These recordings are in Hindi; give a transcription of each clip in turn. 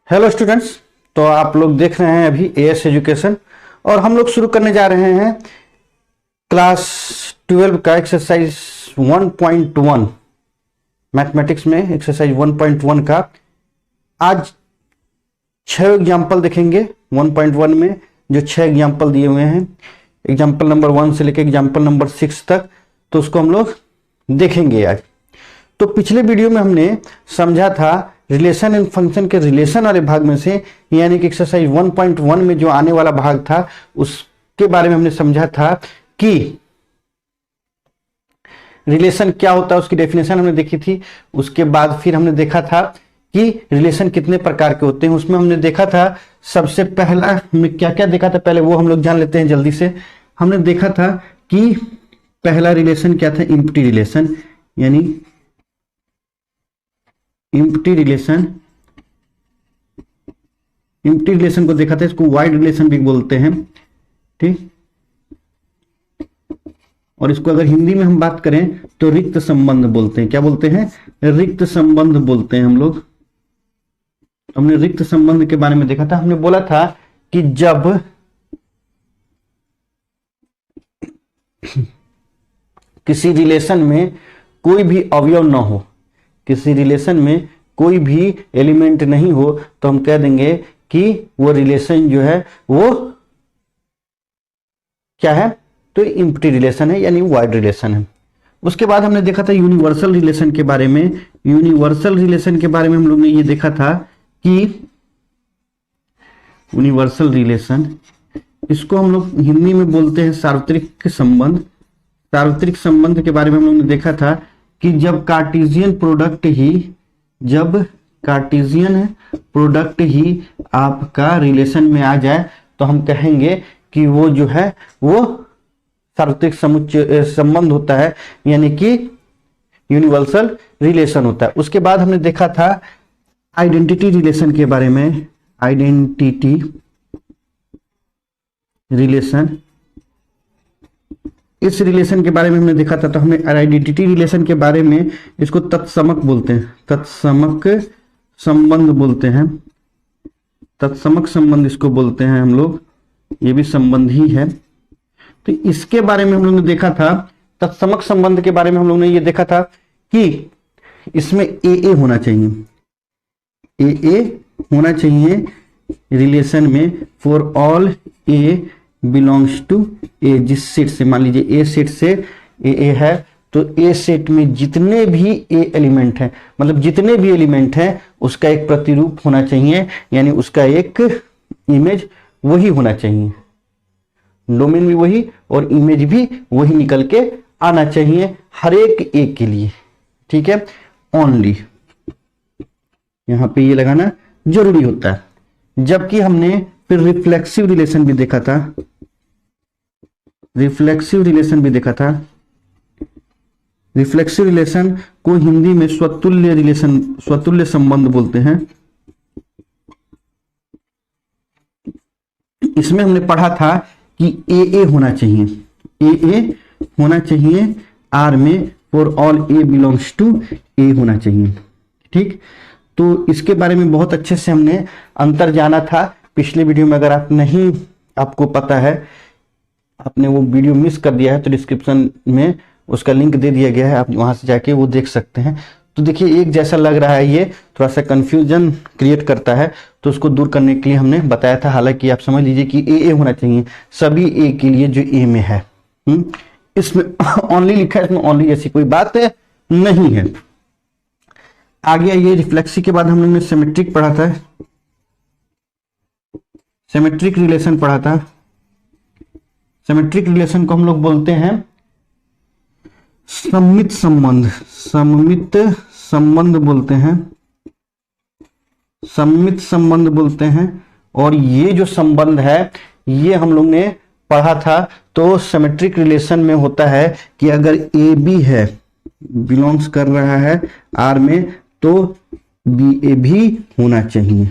Hello students. तो आप लोग देख रहे हैं अभी एएस एजुकेशन और हम लोग शुरू करने जा रहे हैं क्लास 12 का एक्सरसाइज 1.1 मैथमेटिक्स में एक्सरसाइज 1.1 का। आज 6 एग्जाम्पल देखेंगे 1.1 में, जो 6 एग्जाम्पल दिए हुए हैं एग्जाम्पल नंबर 1 से लेकर एग्जाम्पल नंबर 6 तक, तो उसको हम लोग देखेंगे आज। तो पिछले वीडियो में हमने समझा था रिलेशन एंड फंक्शन के रिलेशन वाले भाग में से, यानी कि एक्सरसाइज 1.1 में जो आने वाला भाग था उसके बारे में हमने समझा था कि रिलेशन क्या होता है, उसकी डेफिनेशन हमने देखी थी। उसके बाद फिर हमने देखा था कि रिलेशन कितने प्रकार के होते हैं। उसमें हमने देखा था सबसे पहला हमने क्या क्या देखा था, पहले वो हम लोग जान लेते हैं जल्दी से। हमने देखा था कि पहला रिलेशन क्या था, एम्प्टी रिलेशन, यानी एम्प्टी रिलेशन को देखा था। इसको वाइड रिलेशन भी बोलते हैं, ठीक। और इसको अगर हिंदी में हम बात करें तो रिक्त संबंध बोलते हैं। क्या बोलते हैं? रिक्त संबंध बोलते हैं हम लोग। हमने रिक्त संबंध के बारे में देखा था। हमने बोला था कि जब किसी रिलेशन में कोई भी अवयव ना हो, किसी रिलेशन में कोई भी एलिमेंट नहीं हो, तो हम कह देंगे कि वो रिलेशन जो है वो क्या है, तो एम्प्टी रिलेशन है, यानी वाइड रिलेशन है। उसके बाद हमने देखा था यूनिवर्सल रिलेशन के बारे में। यूनिवर्सल रिलेशन के बारे में हम लोग ने ये देखा था कि यूनिवर्सल रिलेशन, इसको हम लोग हिंदी में बोलते हैं सार्वत्रिक संबंध। सार्वत्रिक संबंध के बारे में हम लोग ने देखा था कि जब कार्टेशियन प्रोडक्ट ही आपका रिलेशन में आ जाए तो हम कहेंगे कि वो जो है वो सार्वत्रिक संबंध होता है, यानी कि यूनिवर्सल रिलेशन होता है। उसके बाद हमने देखा था आइडेंटिटी रिलेशन के बारे में। आइडेंटिटी रिलेशन, इस रिलेशन के बारे में हमने देखा था। तो हमने आइडेंटिटी रिलेशन के बारे में, इसको तत्समक बोलते हैं, तत्समक संबंध बोलते हैं, तत्समक संबंध इसको बोलते हैं हम लोग, ये भी संबंध ही है। तो इसके बारे में हम लोग ने देखा था, तत्समक संबंध के बारे में हम लोग ने ये देखा था कि इसमें ए होना चाहिए, ए होना चाहिए रिलेशन में, for all A belongs to a. जिस सेट से, मान लीजिए ए सेट से ए है, तो ए सेट में जितने भी ए एलिमेंट हैं, मतलब जितने भी एलिमेंट हैं उसका एक प्रतिरूप होना चाहिए, यानी उसका एक इमेज वही होना चाहिए, डोमेन भी वही और इमेज भी वही निकल के आना चाहिए हर एक के लिए, ठीक है। ओनली यहां पे ये लगाना जरूरी होता है। जबकि हमने फिर रिफ्लेक्सिव रिलेशन भी देखा था, रिफ्लेक्सिव रिलेशन भी देखा था। रिफ्लेक्सिव रिलेशन को हिंदी में स्वतुल्य रिलेशन, स्वतुल्य संबंध बोलते हैं। इसमें हमने पढ़ा था कि ए होना चाहिए, ए होना चाहिए आर में, for all A belongs to a होना चाहिए, ठीक। तो इसके बारे में बहुत अच्छे से हमने अंतर जाना था पिछले वीडियो में। अगर आप नहीं, आपको पता है, आपने वो वीडियो मिस कर दिया है, तो डिस्क्रिप्शन में उसका लिंक दे दिया गया है, आप वहां से जाके वो देख सकते हैं। तो देखिए एक जैसा लग रहा है, ये थोड़ा सा कंफ्यूजन क्रिएट करता है, तो उसको दूर करने के लिए हमने बताया था। हालांकि आप समझ लीजिए कि ए होना चाहिए सभी ए के लिए जो ए में है। इसमें ओनली लिखा है, इसमें ओनली ऐसी कोई बात नहीं है। आगे ये रिफ्लेक्सी के बाद हम लोगों ने सिमेट्रिक पढ़ा था, सिमेट्रिक रिलेशन पढ़ा था। सिमेट्रिक रिलेशन को हम लोग बोलते हैं सममित संबंध, सममित संबंध बोलते हैं, सममित संबंध बोलते हैं। और ये जो संबंध है ये हम लोग ने पढ़ा था। तो सिमेट्रिक रिलेशन में होता है कि अगर ए बी है, बिलोंग्स कर रहा है आर में, तो बी ए भी होना चाहिए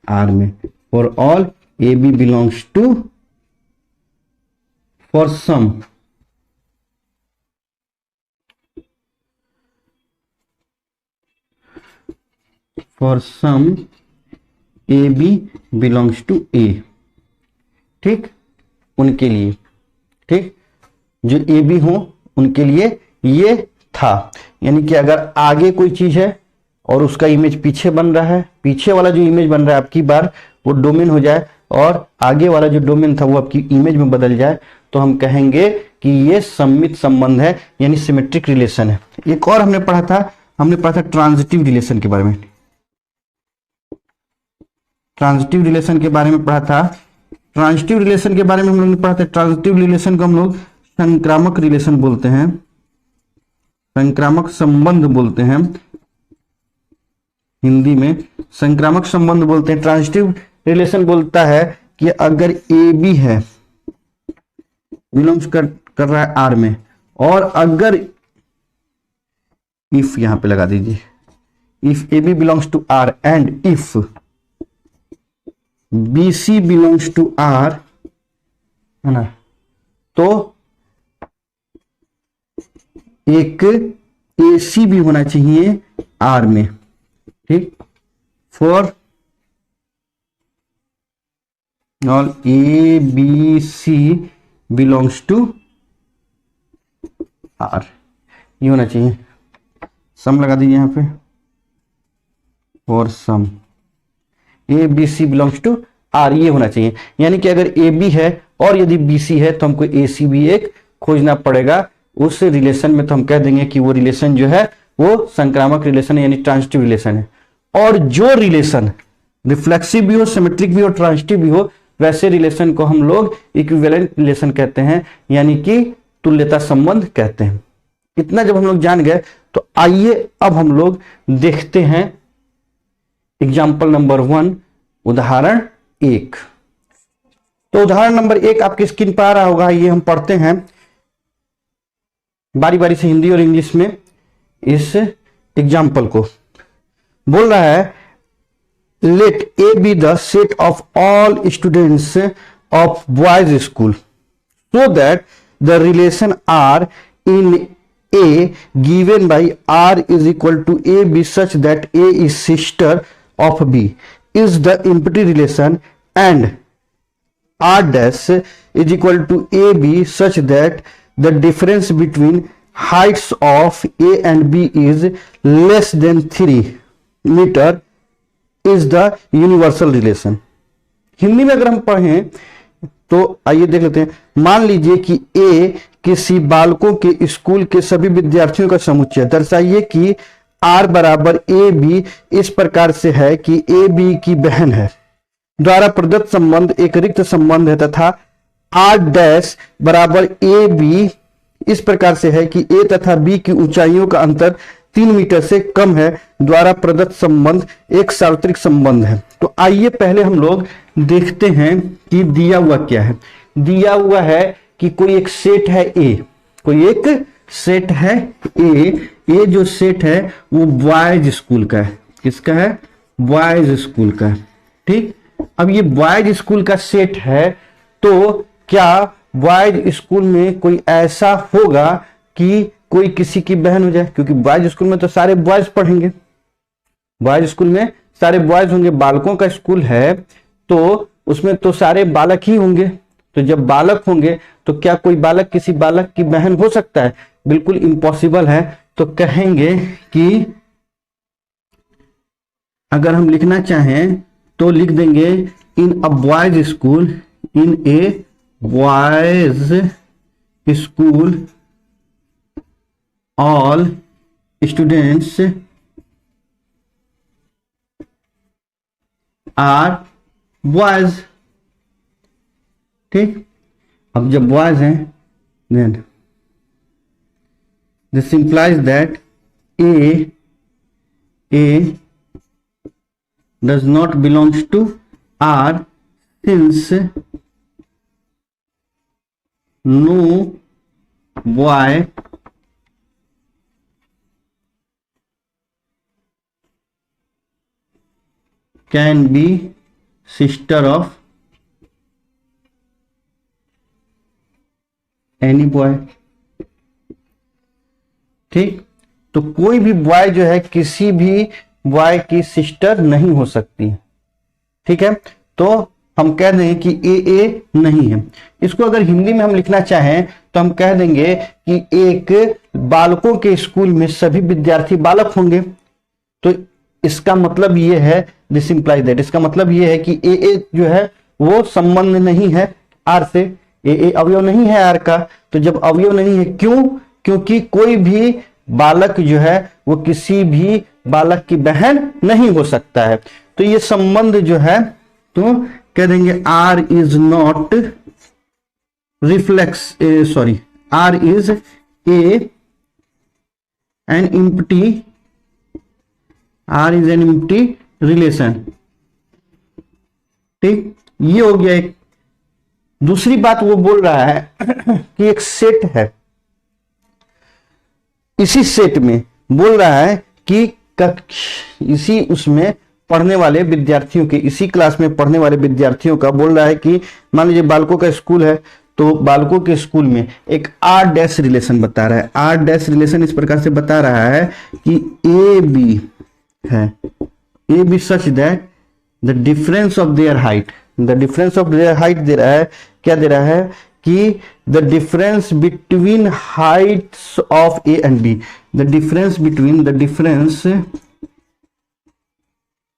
आर में, for all A B belongs to, for some, for some A B belongs to a, ठीक, उनके लिए, ठीक, जो ए बी हो उनके लिए ये था। यानी कि अगर आगे कोई चीज है और उसका इमेज पीछे बन रहा है, पीछे वाला जो इमेज बन रहा है आपकी बार वो डोमेन हो जाए और आगे वाला जो डोमेन था वो आपकी इमेज में बदल जाए, तो हम कहेंगे कि ये सममित संबंध है, यानी सिमेट्रिक रिलेशन है। एक और हमने पढ़ा था ट्रांजिटिव रिलेशन के बारे में। ट्रांजिटिव रिलेशन के बारे में पढ़ा था। ट्रांजिटिव रिलेशन के बारे में हम लोग ने पढ़ा था। ट्रांजिटिव रिलेशन को हम लोग संक्रामक रिलेशन बोलते हैं, संक्रामक संबंध बोलते हैं, हिंदी में संक्रामक संबंध बोलते हैं। ट्रांजिटिव रिलेशन बोलता है कि अगर ए बी है, बिलोंग्स कर रहा है आर में, और अगर इफ, यहां पे लगा दीजिए, if A B belongs to R and if B C belongs to R, है ना, तो एक ए सी भी होना चाहिए आर में, ठीक, for all A B C belongs to R, ये होना चाहिए। सम लगा दीजिए यहां पे, for some A B C belongs to R, ये होना चाहिए। यानी कि अगर ए बी है और यदि बी सी है तो हमको ए सी भी एक खोजना पड़ेगा उस रिलेशन में, तो हम कह देंगे कि वो रिलेशन जो है वो संक्रामक रिलेशन है, यानी ट्रांजिटिव रिलेशन है। और जो रिलेशन रिफ्लेक्सिव भी हो, सिमेट्रिक भी हो, ट्रांजिटिव भी हो, वैसे रिलेशन को हम लोग इक्विवेलेंट रिलेशन कहते हैं, यानी कि तुल्यता संबंध कहते हैं। इतना जब हम लोग जान गए तो आइए अब हम लोग देखते हैं एग्जाम्पल नंबर 1, उदाहरण 1। तो उदाहरण नंबर 1 आपकी स्क्रीन पर आ रहा होगा, ये हम पढ़ते हैं बारी बारी से हिंदी और इंग्लिश में। इस एग्जाम्पल को बोल रहा है, let A be the set of all students of boys school so that the relation R in A given by R is equal to AB such that A is sister of B is the empty relation, and R dash is equal to AB such that the difference between heights of A and B is less than 3 meter is the universal relation। Hindi में अगर हम पढ़ें तो आइए देख लेते हैं। मान लीजिए कि ए किसी बालकों के स्कूल के सभी विद्यार्थियों का समुच्चय, दर्शाइए कि आर बराबर ए बी इस प्रकार से है कि ए बी की बहन है, द्वारा प्रदत्त संबंध एक रिक्त संबंध है, तथा आर डैश बराबर ए बी इस प्रकार से है कि ए तथा बी की ऊंचाइयों का अंतर 3 मीटर से कम है, द्वारा प्रदत्त संबंध एक सार्वत्रिक संबंध है। तो आइए पहले हम लोग देखते हैं कि दिया हुआ क्या है। दिया हुआ है कि कोई एक सेट है ए, कोई एक सेट है ए जो सेट है वो बॉयज स्कूल का है। किसका है? बॉयज स्कूल का है, ठीक। अब ये बॉयज स्कूल का सेट है, तो क्या बॉयज स्कूल में कोई ऐसा होगा कि कोई किसी की बहन हो जाए? क्योंकि बॉयज स्कूल में तो सारे बॉयज पढ़ेंगे, बॉयज स्कूल में सारे बॉयज होंगे, बालकों का स्कूल है तो उसमें तो सारे बालक ही होंगे। तो जब बालक होंगे तो क्या कोई बालक किसी बालक की बहन हो सकता है? बिल्कुल इम्पॉसिबल है। तो कहेंगे कि अगर हम लिखना चाहें तो लिख देंगे in a boys school, in a boys school all students are boys, ठीक। अब जब बॉयज हैं then this implies that a does not belongs to R since no boy can be sister of any boy, ठीक। तो कोई भी बॉय जो है किसी भी y की सिस्टर नहीं हो सकती। ठीक है, तो हम कह देंगे कि ए नहीं है। इसको अगर हिंदी में हम लिखना चाहें तो हम कह देंगे कि एक बालकों के स्कूल में सभी विद्यार्थी बालक होंगे। तो इसका मतलब ये है, दिस इंप्लाइज दैट, इसका मतलब ये है कि ए जो है वो संबंध नहीं है आर से, ए अवयव नहीं है आर का। तो जब अवयव नहीं है, क्यों? क्योंकि कोई भी बालक जो है वो किसी भी बालक की बहन नहीं हो सकता है। तो ये संबंध जो है तो कह देंगे R is not reflexive, sorry, R is an empty, R is an empty relation. ठीक, ये हो गया एक। दूसरी बात वो बोल रहा है कि एक सेट है, इसी सेट में बोल रहा है कि इसी उसमें पढ़ने वाले विद्यार्थियों के, इसी क्लास में पढ़ने वाले विद्यार्थियों का बोल रहा है कि मान लीजिए बालकों का स्कूल है, तो बालकों के स्कूल में एक आर डैश रिलेशन बता रहा है। आर डैश रिलेशन इस प्रकार से बता रहा है कि ए बी है, a B such that the difference of their height, the difference of their height दे रहा है, क्या दे रहा है कि the difference between heights of A and b, the difference between, the difference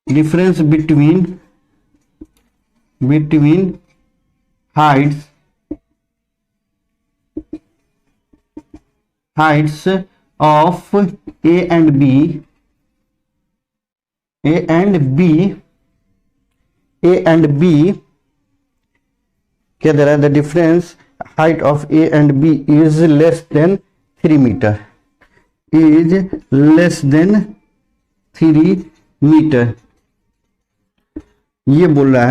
between heights of A and B, क्या दे रहा है? The difference height of A and B is less than 3 meter, is less than 3 meter, ये बोल रहा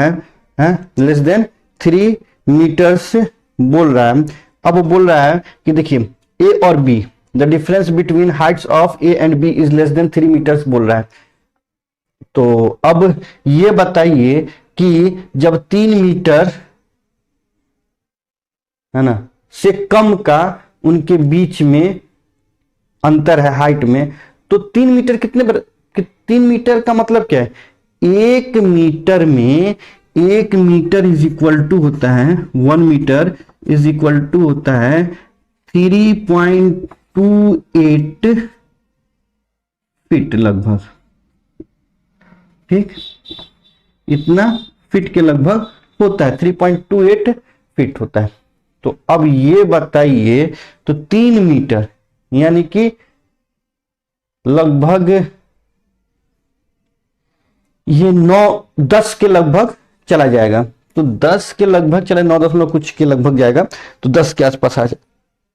है, लेस देन 3 मीटर्स बोल रहा है। अब वो बोल रहा है कि देखिए ए और B, the difference between heights of A and B is less than 3 meters बोल रहा है। तो अब ये बताइए कि जब 3 मीटर है ना से कम का उनके बीच में अंतर है हाइट में, तो 3 मीटर कितने 3 मीटर का मतलब क्या है? 1 मीटर में 1 मीटर इज इक्वल टू होता है, 1 मीटर इज इक्वल टू होता है 3.28 फीट लगभग। ठीक, इतना फीट के लगभग होता है, 3.28 फीट होता है। तो अब ये बताइए, तो 3 मीटर यानी कि लगभग ये 9-10 के लगभग चला जाएगा। तो 10 के लगभग चला, 9 कुछ के लगभग जाएगा, तो 10 के आसपास आ जाए।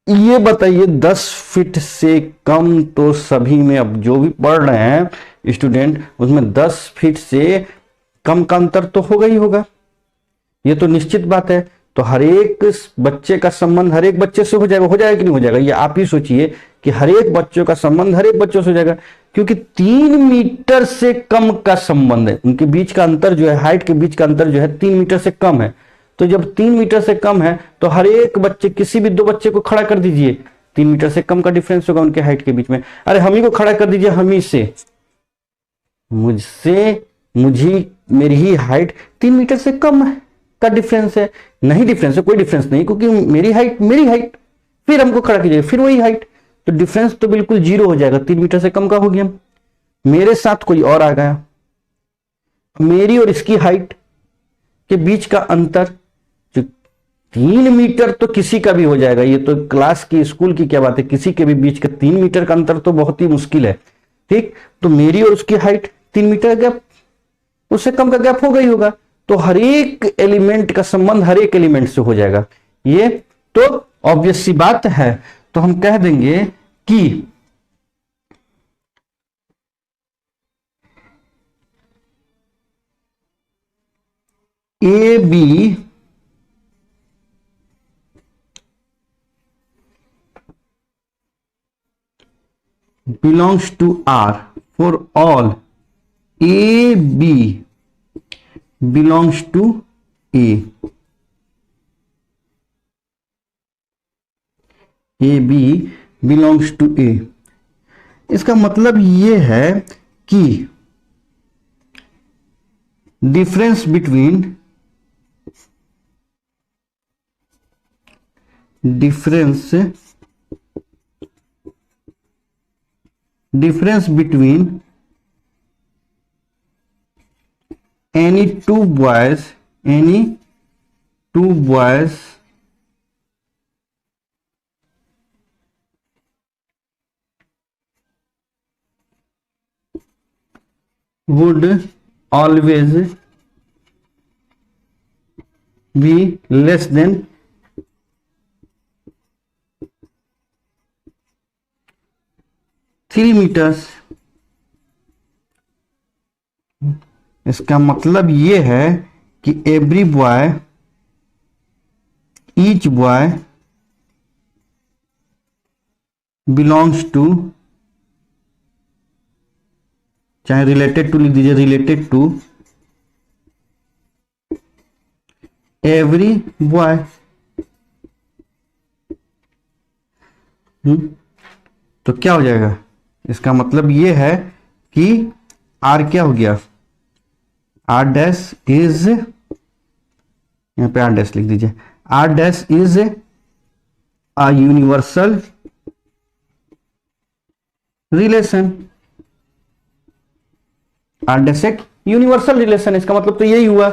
ये बताइए 10 फीट से कम तो सभी में, अब जो भी पढ़ रहे हैं स्टूडेंट, उसमें 10 फीट से कम का अंतर तो होगा ही होगा, ये तो निश्चित बात है। तो हर एक बच्चे का संबंध हर एक बच्चे से हो जाएगा कि नहीं हो जाएगा? ये आप ही सोचिए कि हर एक बच्चों का संबंध हर एक बच्चों से हो जाएगा, क्योंकि 3 मीटर से कम का संबंध है, उनके बीच का अंतर जो है, हाइट के बीच का अंतर जो है 3 मीटर से कम है। तो जब 3 मीटर से कम है तो हर एक बच्चे, किसी भी 2 बच्चे को खड़ा कर दीजिए, 3 मीटर से कम का डिफरेंस होगा उनके हाइट के बीच में। अरे हम ही को खड़ा कर दीजिए, हम ही से, मेरी ही हाइट 3 मीटर से कम है का डिफरेंस है, नहीं डिफरेंस है, कोई डिफरेंस नहीं, क्योंकि मेरी हाइट, फिर हमको खड़ा कीजिए, फिर वही हाइट, तो डिफरेंस तो बिल्कुल 0 हो जाएगा, 3 मीटर से कम का हो गया। मेरे साथ कोई और आ गया, मेरी और इसकी हाइट के बीच का अंतर जो 3 मीटर तो किसी का भी हो जाएगा, ये तो क्लास की, स्कूल की क्या बात है, किसी के भी बीच का 3 मीटर का अंतर तो बहुत ही मुश्किल है। ठीक, तो मेरी और उसकी हाइट 3 मीटर गैप, उससे कम का गैप होगा ही होगा। तो हर एक एलिमेंट का संबंध हर एक एलिमेंट से हो जाएगा, ये तो ऑब्वियस सी बात है। तो हम कह देंगे कि ए B belongs to R for all A B belongs to A, A B belongs to A। इसका मतलब ये है कि difference between any two boys would always be less than 3 meters। इसका मतलब ये है कि each boy belongs to, चाहे रिलेटेड टू लिख दीजिए, रिलेटेड टू एवरी बॉय। तो क्या हो जाएगा, इसका मतलब ये है कि आर क्या हो गया, आर डैश इज, यहां पे आर डैश लिख दीजिए, R dash is a universal relation. R dash एक यूनिवर्सल रिलेशन, इसका मतलब तो यही हुआ।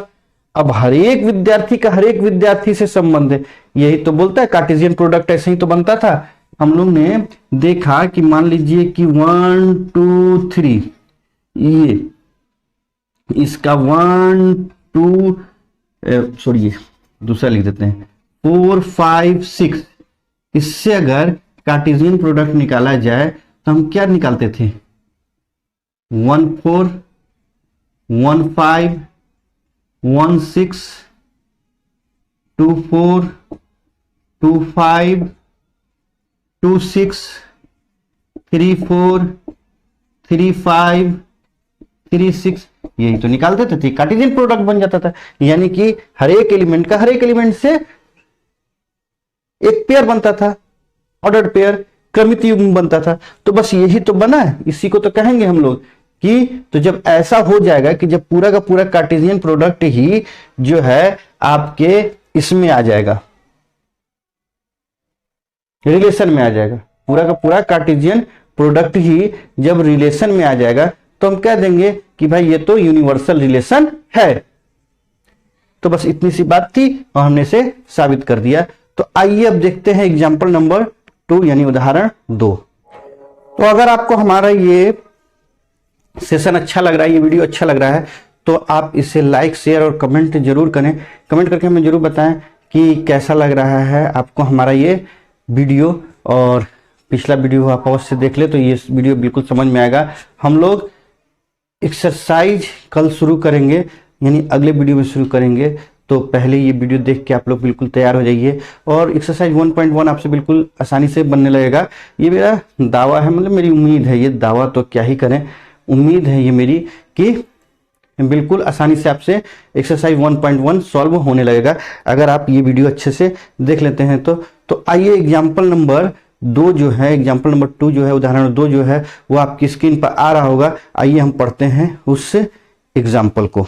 अब हर एक विद्यार्थी का हर एक विद्यार्थी से संबंध है, यही तो बोलता है कार्टेशियन प्रोडक्ट, ऐसे ही तो बनता था। हम लोग ने देखा कि मान लीजिए कि 1 2 3, ये इसका 1 2 सॉरी दूसरा लिख देते हैं 4 5 6, इससे अगर कार्टेशियन प्रोडक्ट निकाला जाए तो हम क्या निकालते थे, 1 4 1 5 1 6 2 4 2 5 2 6 3 4 3 5 3 6, यही तो निकालते थे, कार्टेशियन प्रोडक्ट बन जाता था। यानी कि हर एक एलिमेंट का हर एक एलिमेंट से एक पेयर बनता था, ऑर्डर्ड पेयर, क्रमित युग्म बनता था। तो बस यही तो बना है, इसी को तो कहेंगे हम लोग कि तो जब ऐसा हो जाएगा कि जब पूरा का पूरा कार्टेशियन प्रोडक्ट ही जो है आपके इसमें आ जाएगा, रिलेशन में आ जाएगा, पूरा का पूरा कार्टेशियन प्रोडक्ट ही जब रिलेशन में आ जाएगा तो हम कह देंगे कि भाई ये तो यूनिवर्सल रिलेशन है। तो बस इतनी सी बात थी और हमने इसे साबित कर दिया। तो आइए अब देखते हैं एग्जाम्पल नंबर 2 यानी उदाहरण 2। तो अगर आपको हमारा ये सेशन अच्छा लग रहा है, ये वीडियो अच्छा लग रहा है, तो आप इसे लाइक शेयर और कमेंट जरूर करें। कमेंट करके हमें जरूर बताएं कि कैसा लग रहा है आपको हमारा ये वीडियो, और पिछला वीडियो आप अवश्य देख ले तो ये वीडियो बिल्कुल समझ में आएगा। हम लोग एक्सरसाइज कल शुरू करेंगे, यानी अगले वीडियो में शुरू करेंगे, तो पहले ये वीडियो देख के आप लोग बिल्कुल तैयार हो जाइए और एक्सरसाइज 1.1 आपसे बिल्कुल आसानी से बनने लगेगा। ये मेरा दावा है, मतलब मेरी उम्मीद है, ये दावा तो क्या ही करें, उम्मीद है ये मेरी कि बिल्कुल आसानी से आपसे एक्सरसाइज 1.1 सॉल्व होने लगेगा अगर आप ये वीडियो अच्छे से देख लेते हैं तो आइए एग्जाम्पल नंबर 2 जो है, एग्जाम्पल नंबर 2 जो है, उदाहरण 2 जो है वो आपकी स्क्रीन पर आ रहा होगा। आइए हम पढ़ते हैं उस एग्जाम्पल को।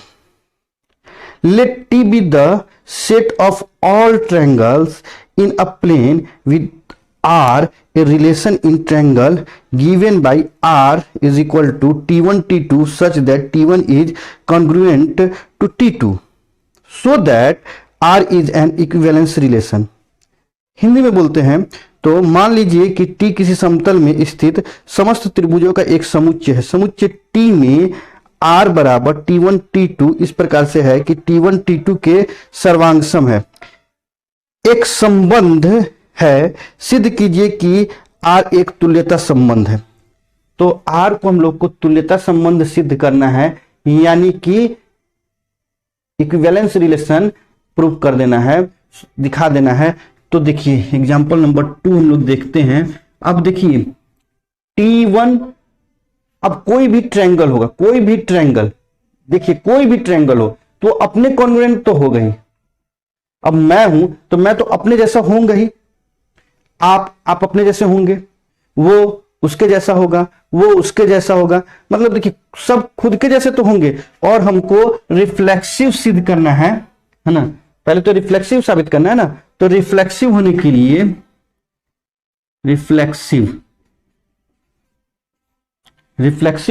Let T be the set of all triangles in a plane with R a relation in triangle given by R is equal to T1 T2 such that T1 is congruent to T2 so that R is an equivalence relation। Hindi में बोलते हैं तो मान लीजिए कि T किसी समतल में स्थित समस्त त्रिभुजों का एक समुच्चय है। समुच्चय T में R बराबर T1 T2 इस प्रकार से है कि T1 T2 के सर्वांग सम है। एक संबंध है, सिद्ध कीजिए कि R एक तुल्यता संबंध है। तो R को हम लोग को तुल्यता संबंध सिद्ध करना है, यानी कि इक्विवेलेंस रिलेशन प्रूव कर देना है, दिखा देना है। तो देखिए एग्जांपल नंबर 2 हम लोग देखते हैं। अब देखिए T1, अब कोई भी ट्रायंगल होगा, कोई भी ट्रायंगल, देखिए कोई भी ट्रायंगल हो तो अपने कॉन्ग्रुएंट तो होगा ही। अब मैं हूं तो मैं तो अपने जैसा होऊंगा ही, आप अपने जैसे होंगे, वो उसके जैसा होगा, वो उसके जैसा होगा, मतलब देखिए सब खुद के जैसे तो होंगे। और हमको रिफ्लेक्सिव सिद्ध करना है ना, पहले तो रिफ्लेक्सिव साबित करना है ना। तो रिफ्लेक्सिव होने के लिए, रिफ्लेक्सिव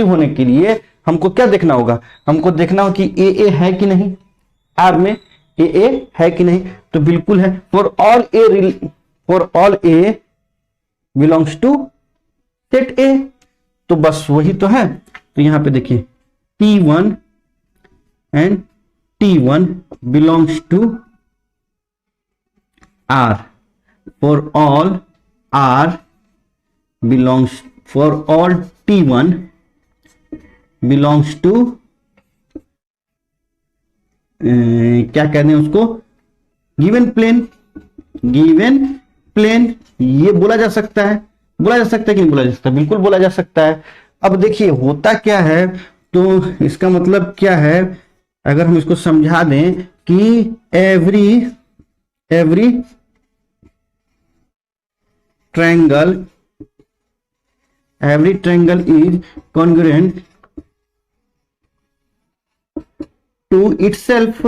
होने के लिए हमको क्या देखना होगा, हमको देखना होगा कि ए है कि नहीं, आर में ए है कि नहीं, तो बिल्कुल है। For all A belongs to set A, तो बस वही तो है। तो यहां पे देखिए T1 and T1 belongs to R, for all T1 belongs to क्या कहते हैं उसको, गिवन प्लेन। ये बोला जा सकता है, कि नहीं बोला जा सकता, बिल्कुल बोला जा सकता है। अब देखिए होता क्या है, तो इसका मतलब क्या है, अगर हम इसको समझा दें कि every triangle is congruent to itself,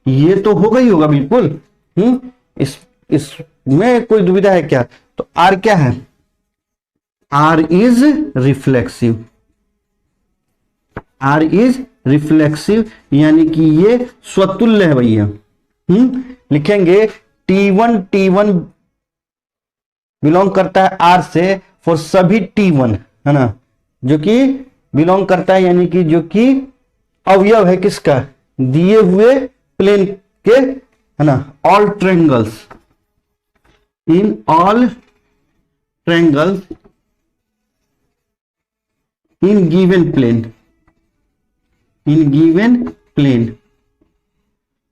ये तो होगा ही होगा बिल्कुल। इसमें कोई दुविधा है क्या? तो आर क्या है, आर इज रिफ्लेक्सिव, यानी कि ये स्वतुल्य है भैया। लिखेंगे T1 बिलोंग करता है आर से फॉर सभी T1, है ना, जो कि बिलोंग करता है, यानी कि जो कि अवयव है किसका, दिए हुए प्लेन के, है ना, all triangles in given plane,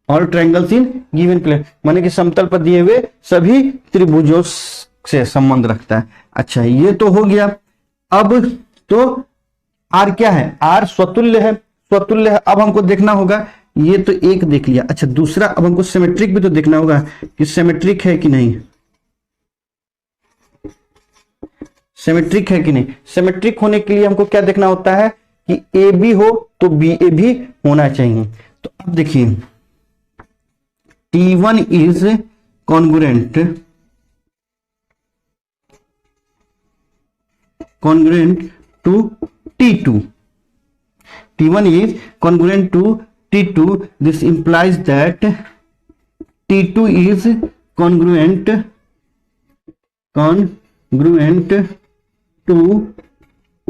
all triangles in given plane, माने कि समतल पर दिए हुए सभी त्रिभुजों से संबंध रखता है। अच्छा ये तो हो गया। अब तो आर क्या है, आर स्वतुल्य है। अब हमको देखना होगा, ये तो एक देख लिया। अच्छा दूसरा, अब हमको सिमेट्रिक भी तो देखना होगा कि सिमेट्रिक है कि नहीं, सिमेट्रिक होने के लिए हमको क्या देखना होता है कि ए बी हो तो बी ए भी होना चाहिए। तो अब देखिए T1 is congruent to T2, T1 is congruent to T2. This implies that T2 is congruent to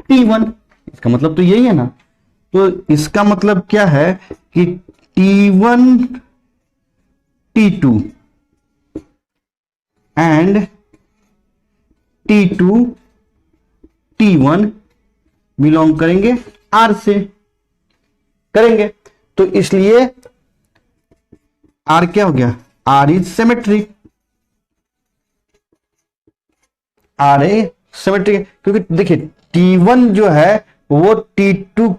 T1। इसका मतलब तो यही है ना। तो इसका मतलब क्या है कि T1 T2 and T2 T1 belong करेंगे आर से, करेंगे। तो इसलिए आर क्या हो गया, आर इज सिमेट्रिक, क्योंकि देखिए T1 जो है वो T2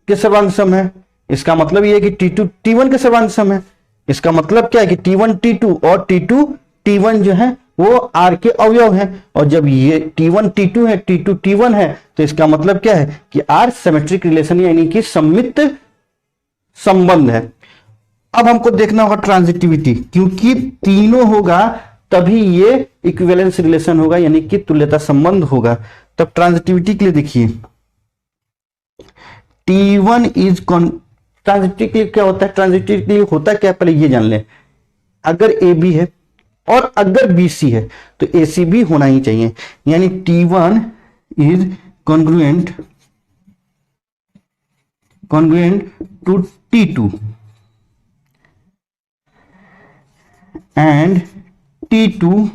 के सर्वांग सम है। इसका मतलब ये है कि T2 T1 के सर्वांग सम है। इसका मतलब क्या है कि T1 T2 और T2 T1 जो है वो आर के अवयव हैं। और जब ये T1 T2 है, T2 T1 है, तो इसका मतलब क्या है कि आर सिमेट्रिक रिलेशन यानी कि सममित संबंध है। अब हमको देखना होगा ट्रांजिटिविटी, क्योंकि तीनों होगा तभी ये इक्विवेलेंस रिलेशन होगा, यानी कि तुल्यता संबंध होगा। तब ट्रांजिटिविटी के लिए देखिए T1 इज ट्रांजिटिव के लिए क्या होता है, ट्रांजिटिव के लिए होता क्या है पहले ये जान लें। अगर ए बी है और अगर बी सी है तो ए सी भी होना ही चाहिए, यानी T1 is congruent to T2 and T2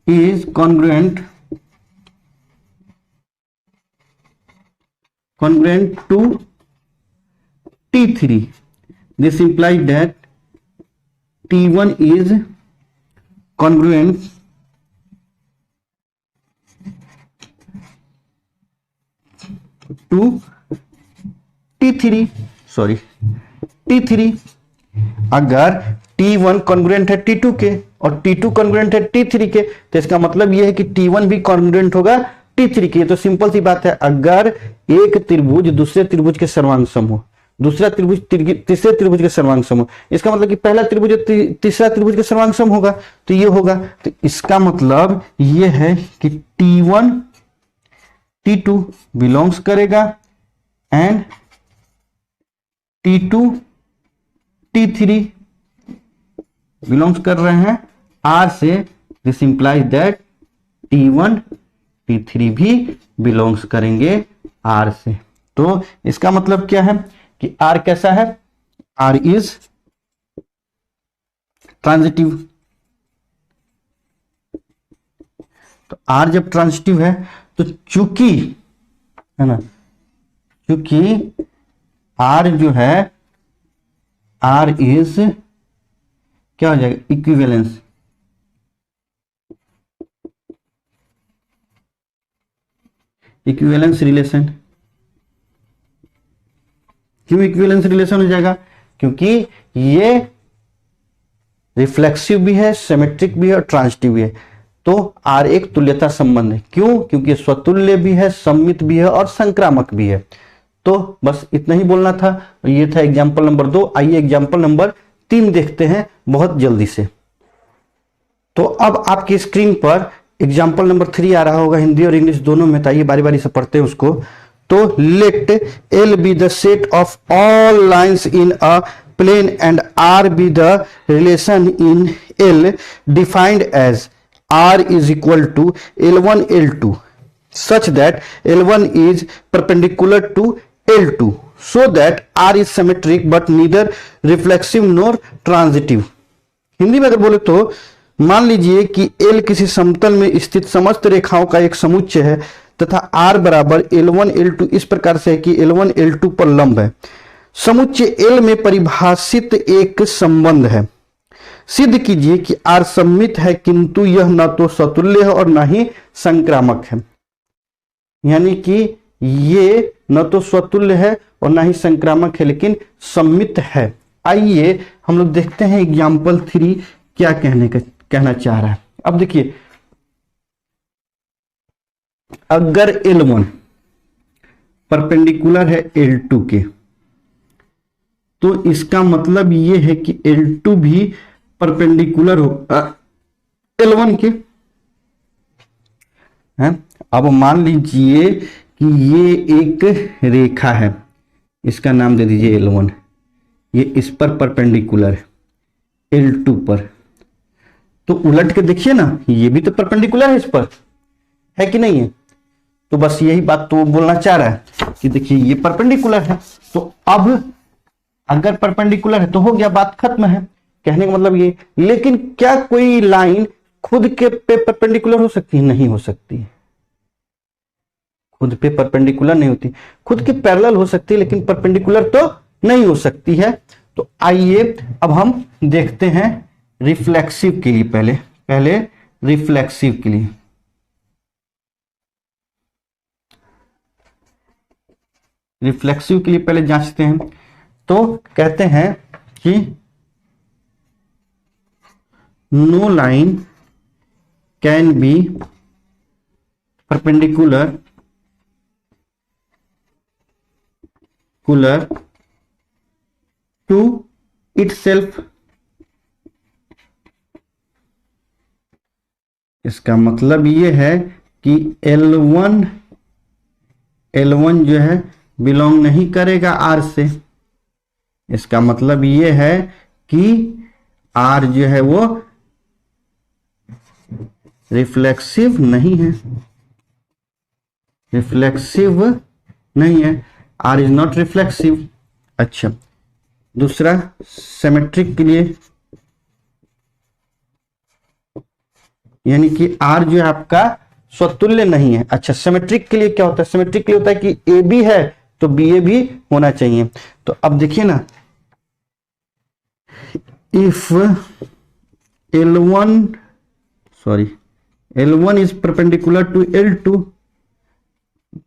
is congruent to T3. This implies that T1 is congruent to T3, T3। अगर T1 कॉन्ग्रुएंट है T2 के और T2 कॉन्ग्रुएंट है T3 के, तो इसका मतलब ये है कि T1 भी कॉन्ग्रुएंट होगा T3 के। तो सिंपल सी बात है, अगर एक त्रिभुज दूसरे त्रिभुज के सर्वांग सम हो, दूसरा त्रिभुज तीसरे त्रिभुज के सर्वांग सम हो, इसका मतलब कि पहला त्रिभुज तीसरा त्रिभुज के सर्वांग सम होगा, तो ये होगा। तो इसका मतलब ये है कि T1 T2 बिलोंग्स करेगा एंड T2 T3 बिलोंग्स कर रहे हैं R से। This implies that T1 T3 भी बिलोंग्स करेंगे R से। तो इसका मतलब क्या है कि R कैसा है, R इज ट्रांजिटिव। तो R जब ट्रांजिटिव है तो चूंकि है ना, क्योंकि R जो है R इज क्या हो जाएगा, इक्विवेलेंस। Equivalence relation. क्यों इक्विवेलेंस रिलेशन हो जाएगा, क्योंकि ये रिफ्लेक्सिव भी है, सिमेट्रिक भी है और ट्रांजिटिव भी है। तो R एक तुल्यता संबंध है। क्यों, क्योंकि स्वतुल्य भी है, सममित भी है और संक्रामक भी है। तो बस इतना ही बोलना था। ये था एग्जाम्पल नंबर 2। आइए एग्जाम्पल नंबर 3 देखते हैं बहुत जल्दी से। तो अब आपकी स्क्रीन पर एग्जाम्पल नंबर 3 आ रहा होगा, हिंदी और इंग्लिश दोनों में। तो आइए बारी बारी से पढ़ते हैं उसको। तो let L be the set of all lines in a plane and R be the relation in L defined as R is equal to L1 L2 such that L1 is perpendicular to L2 so that R is symmetric but neither reflexive nor transitive। Hindi में अगर बोले तो मान लीजिए कि L किसी समतल में स्थित समस्त रेखाओं का एक समुच्चय है तथा R बराबर L1 L2 इस प्रकार से है कि L1 L2 पर लंब है। समुच्चय L में परिभाषित एक संबंध है। सिद्ध कीजिए कि R सममित है किंतु यह न तो सतुल्य है और न ही संक्रामक है। यानी कि ये न तो स्वतुल्य है और न ही संक्रामक है, लेकिन सममित है। आइए हम लोग देखते हैं एग्जाम्पल 3 क्या कहना चाह रहा है। अब देखिए, अगर L1 परपेंडिकुलर है L2 के, तो इसका मतलब ये है कि L2 भी परपेंडिकुलर हो L1 के हैं। अब मान लीजिए कि ये एक रेखा है, इसका नाम दे दीजिए L1। ये इस पर परपेंडिकुलर है L2 पर। तो उलट के देखिए ना, ये भी तो परपेंडिकुलर है इस पर, है कि नहीं है। तो बस यही बात तो बोलना चाह रहा है कि देखिए ये परपेंडिकुलर है। तो अब अगर परपेंडिकुलर है तो हो गया, बात खत्म है। कहने का मतलब ये। लेकिन क्या कोई लाइन खुद के पे परपेंडिकुलर हो सकती है? नहीं हो सकती। खुद पे परपेंडिकुलर नहीं होती, खुद के पैरेलल हो सकती है, लेकिन परपेंडिकुलर तो नहीं हो सकती है। तो आइए अब हम देखते हैं रिफ्लेक्सिव के लिए। पहले रिफ्लेक्सिव के लिए। रिफ्लेक्सिव के लिए पहले जांचते हैं। तो कहते हैं कि no line can be perpendicular to itself। इसका मतलब ये है कि L1 जो है बिलोंग नहीं करेगा R से। इसका मतलब ये है कि R जो है वो रिफ्लेक्सिव नहीं है, रिफ्लेक्सिव नहीं है। R is not reflexive. अच्छा, दूसरा सिमेट्रिक के लिए, यानी कि R जो है आपका स्वतुल्य नहीं है। अच्छा, सिमेट्रिक के लिए क्या होता है? सिमेट्रिक के लिए होता है कि AB है तो BA भी होना चाहिए। तो अब देखिए ना, if L1 is perpendicular to L2,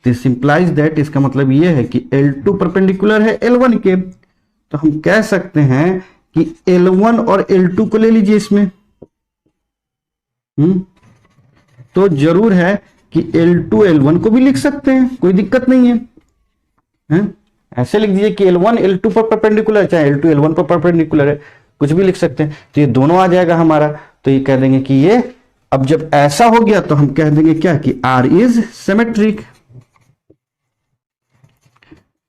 this implies that, इसका मतलब ये है कि L2 परपेंडिकुलर है L1 के। तो हम कह सकते हैं कि L1 और L2 को ले लीजिए इसमें। तो जरूर है कि L2 L1 को भी लिख सकते हैं, कोई दिक्कत नहीं है, हैं? ऐसे लिख दीजिए कि L1 L2 पर परपेंडिकुलर, चाहे L2 L1 पर परपेंडिकुलर है, कुछ भी लिख सकते हैं। तो ये दोनों आ जाएगा हमारा। तो ये कह देंगे कि ये, अब जब ऐसा हो गया तो हम कह देंगे क्या कि R is symmetric.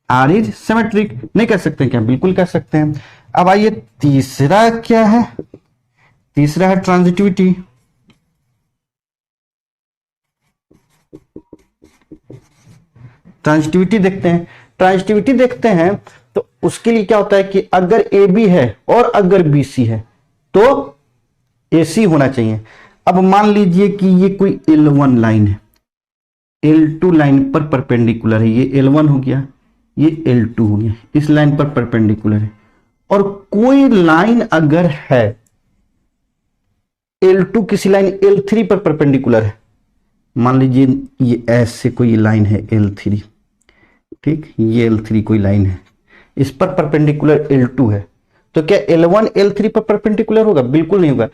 R is symmetric नहीं कह सकते क्या? बिल्कुल कह सकते हैं। अब आइए तीसरा क्या है? तीसरा है ट्रांजिटिविटी। ट्रांजिटिविटी देखते हैं। ट्रांजिटिविटी देखते हैं तो उसके लिए क्या होता है कि अगर ए बी है और अगर बी सी है तो ए सी होना चाहिए। अब मान लीजिए कि ये कोई L1 लाइन है, L2 लाइन पर परपेंडिकुलर है, ये L1 हो गया, ये L2 हो गया, इस लाइन पर परपेंडिकुलर है। और कोई लाइन अगर है L2 किसी लाइन L3 पर परपेंडिकुलर है, मान लीजिए ये ऐसे कोई लाइन है L3, ठीक, ये L3 कोई लाइन है, इस पर परपेंडिकुलर L2 है, तो क्या L1 L3 पर परपेंडिकुलर होगा? बिल्कुल नहीं होगा।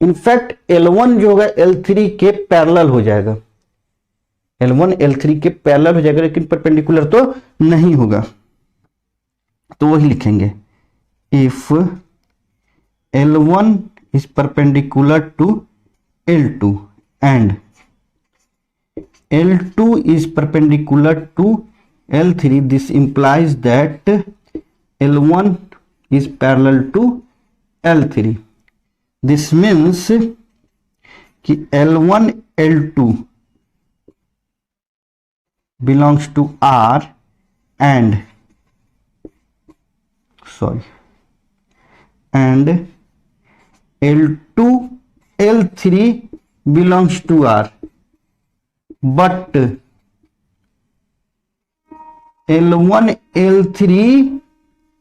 इनफैक्ट L1 जो होगा L3 के पैरेलल हो जाएगा, L1 L3 के पैरेलल हो जाएगा, लेकिन परपेंडिकुलर तो नहीं होगा। तो वही लिखेंगे, if L1 is perpendicular to L2 and L2 is perpendicular to L3, this implies that L1 is parallel to L3. This means कि L1 L2 belongs to R and L2 L3 belongs to R, but L1 L3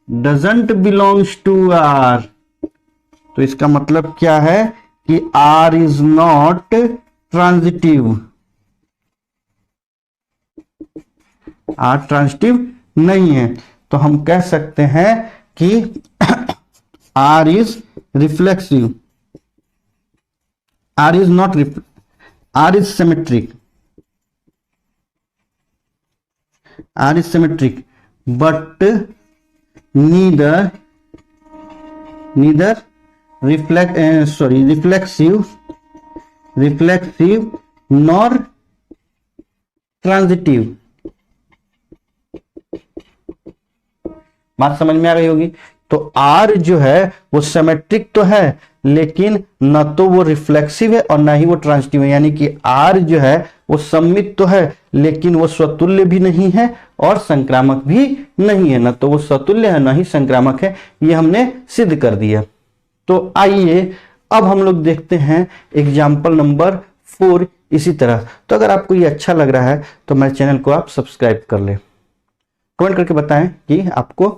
doesn't belongs to R। तो इसका मतलब क्या है कि R is not transitive, R transitive नहीं है। तो हम कह सकते हैं कि R is reflexive, R is not R is symmetric, R is symmetric, but neither reflexive nor transitive। बात समझ में आ गई होगी। तो R जो है वो सिमेट्रिक तो है, लेकिन न तो वो रिफ्लेक्सिव है और ना ही वो ट्रांजिटिव है। यानी कि R जो है वो सममित तो है, लेकिन वो स्वतुल्य भी नहीं है और संक्रामक भी नहीं है। न तो वो स्वतुल्य है, ना ही संक्रामक है, ये हमने सिद्ध कर दिया। तो आइए अब हम लोग देखते हैं एग्जाम्पल नंबर 4 इसी तरह। तो अगर आपको ये अच्छा लग रहा है तो मेरे चैनल को आप सब्सक्राइब कर ले, कमेंट करके बताएं कि आपको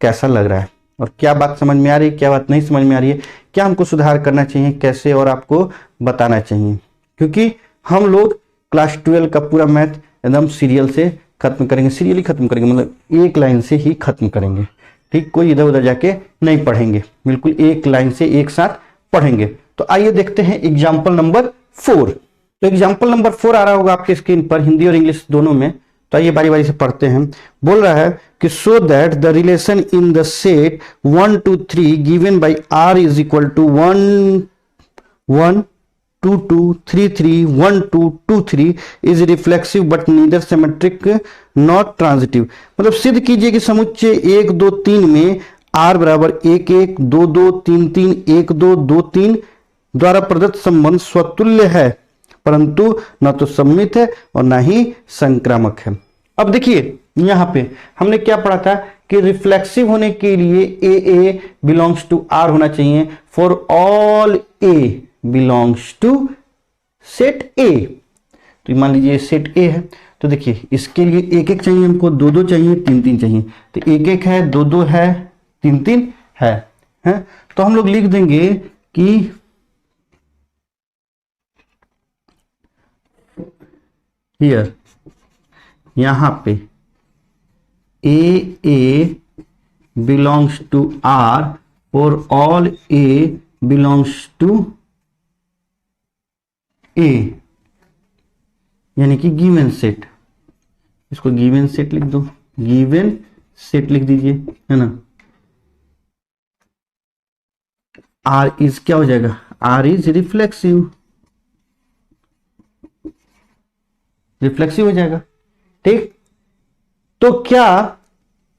कैसा लग रहा है और क्या बात समझ में आ रही है, क्या बात नहीं समझ में आ रही है, क्या हमको सुधार करना चाहिए, कैसे और आपको बताना चाहिए। क्योंकि हम लोग क्लास 12 का पूरा मैथ एकदम सीरियल से खत्म करेंगे, सीरियली खत्म करेंगे, मतलब एक लाइन से ही खत्म करेंगे। ठीक, कोई इधर उधर जाके नहीं पढ़ेंगे, बिल्कुल एक लाइन से एक साथ पढ़ेंगे। तो आइए देखते हैं एग्जाम्पल नंबर 4। तो एग्जाम्पल नंबर 4 आ रहा होगा आपके स्क्रीन पर, हिंदी और इंग्लिश दोनों में। तो आइए बारी बारी से पढ़ते हैं। बोल रहा है कि so that the relation in the set 1 2 3 given by R is equal to 1 1 2 2 3 3 1 2 2 3 is reflexive but neither symmetric not transitive. मतलब सिद्ध कीजिए कि समुच्चय 1 2 3 में R बराबर 1 1 2 2 3 3 1 2 2 3 द्वारा प्रदत्त संबंध स्वतुल्य है, परंतु न तो सममित है और ना ही संक्रामक है। अब देखिए यहां पे हमने क्या पढ़ा था कि रिफ्लेक्सिव होने के लिए ए बिलोंग्स टू आर होना चाहिए for all A belongs to set A. तो मान लीजिए सेट ए है, तो देखिए इसके लिए एक एक चाहिए हमको, दो दो चाहिए, तीन तीन चाहिए। तो एक एक है, दो दो है, तीन तीन है। तो हम लोग लिख देंगे कि हियर, यहां पे a belongs to R for all A belongs to a, यानी कि गिवन सेट, इसको गिवन सेट लिख दो, गिवन सेट लिख दीजिए, है ना। आर इज क्या हो जाएगा, आर इज रिफ्लेक्सिव, रिफ्लेक्सिव हो जाएगा, ठीक। तो क्या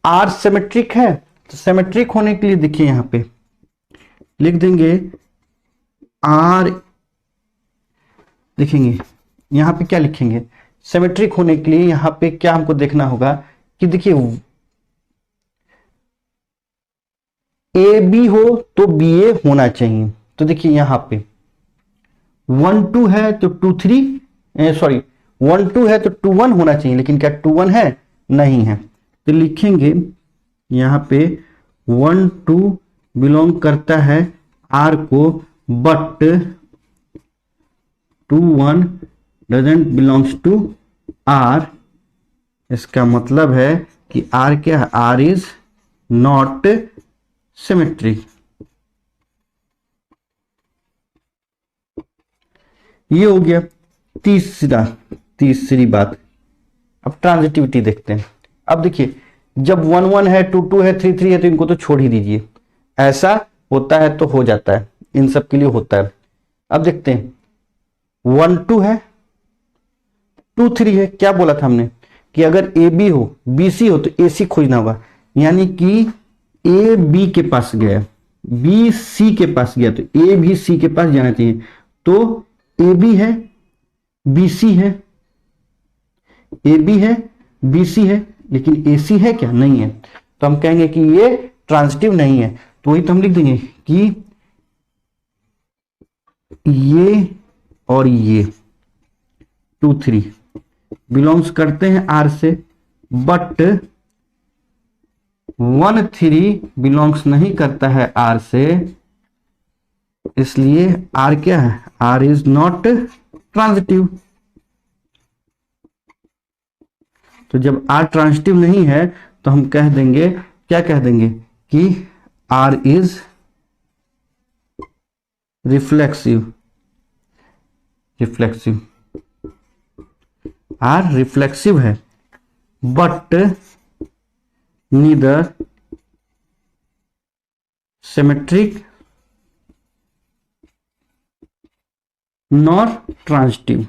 आर सिमेट्रिक है, तो सिमेट्रिक होने के लिए देखिए यहां पे लिख देंगे आर, लिखेंगे यहां पे क्या लिखेंगे, सिमेट्रिक होने के लिए यहां पे क्या हमको देखना होगा कि देखिए ए बी हो तो बी ए होना चाहिए। तो देखिए यहां पे 1 2 है तो 2 3, सॉरी 1 2 है तो 2 1 होना चाहिए, लेकिन क्या 2 1 है, नहीं है। तो लिखेंगे यहां पे 1 2 बिलोंग करता है आर को, but 2 1 doesn't belongs to R. इसका मतलब है कि आर क्या है, आर इज नॉट सिमेट्रिक। ये हो गया तीसरी बात। अब ट्रांजिटिविटी देखते हैं। अब देखिए जब 1 1 है, 2 2 है, 3 3 है तो इनको तो छोड़ ही दीजिए, ऐसा होता है तो हो जाता है, इन सब के लिए होता है। अब देखते हैं 1 2 है, 2 3 है, क्या बोला था हमने कि अगर ए बी हो, बी सी हो तो ए सी खोजना होगा, यानी कि ए बी के पास गया, बी सी के पास गया, तो ए भी सी के पास जाना चाहिए। तो ए बी है, बी सी है, ए बी है, बी सी है, लेकिन ए सी है क्या, नहीं है। तो हम कहेंगे कि ये ट्रांजिटिव नहीं है। तो वही तो हम लिख देंगे कि ये और ये 2 3 बिलोंग्स करते हैं आर से, बट 1 3 बिलोंग्स नहीं करता है आर से, इसलिए आर क्या है, आर इज नॉट ट्रांजिटिव। तो जब आर ट्रांजिटिव नहीं है तो हम कह देंगे, क्या कह देंगे कि R is reflexive, reflexive, R reflexive है, but neither symmetric nor transitive.